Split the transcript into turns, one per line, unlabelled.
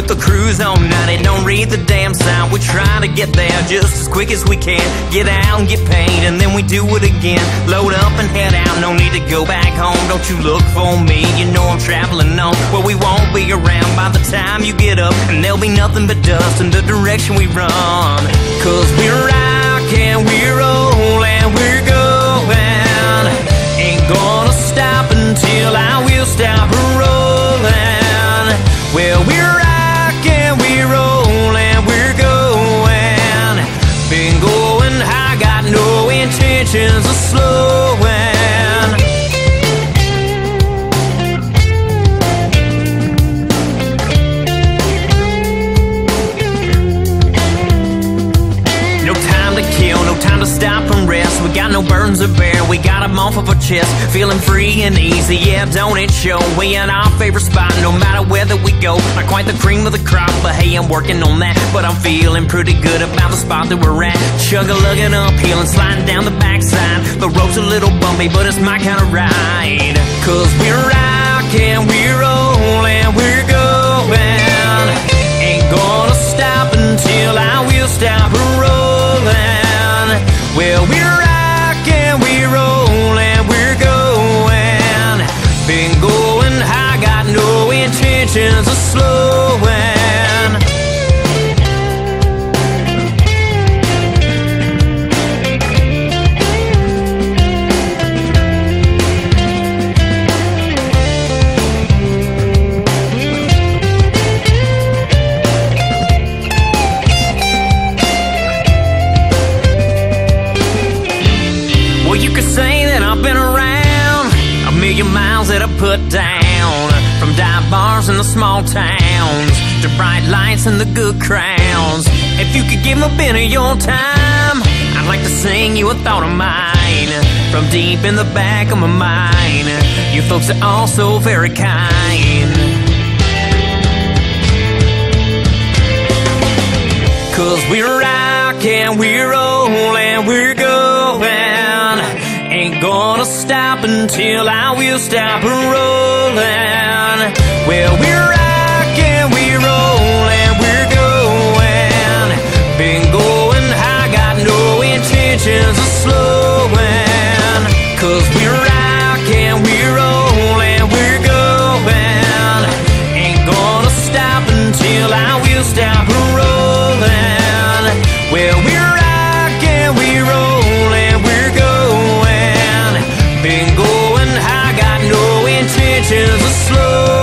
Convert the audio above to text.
the cruise all night and don't read the damn sign. We try to get there just as quick as we can. Get out and get paid and then we do it again. Load up and head out, no need to go back home. Don't you look for me, you know I'm traveling on. Well, we won't be around by the time you get up, and there'll be nothing but dust in the direction we run. Cause we're rockin', we're rollin', we're going. Ain't gonna stop until I will stop rollin'. Well, we're rockin', we're rollin', we're going. Been going high, got no intentions of slowing. No time to stop and rest. We got no burdens to bear, we got them off of our chest. Feeling free and easy, yeah, don't it show? We in our favorite spot, no matter where that we go. Not quite the cream of the crop, but hey, I'm working on that. But I'm feeling pretty good about the spot that we're at. Chug-a-lugging uphill and sliding down the backside. The road's a little bumpy, but it's my kind of ride. Cause we're rockin', we're rollin', we're going. Ain't gonna stop until I will stop rollin'. Well, we're rockin', we're rollin', we're going. Been going high, got no intentions of slowing. Miles that I put down, from dive bars in the small towns to bright lights and the good crowds. If you could give me a bit of your time, I'd like to sing you a thought of mine from deep in the back of my mind. You folks are all so very kind. Cause we're rockin', we're rollin', we're going. Ain't gonna stop until I will stop rollin'. Well, we're rockin', we're rollin', we're going. Been going high, got no intentions of slowing. Cause we're rockin', we're rollin', we're going. Ain't gonna stop until I will stop rollin'. Well, we're rockin', we're rollin', we're going. Been going high, got no intentions of slow.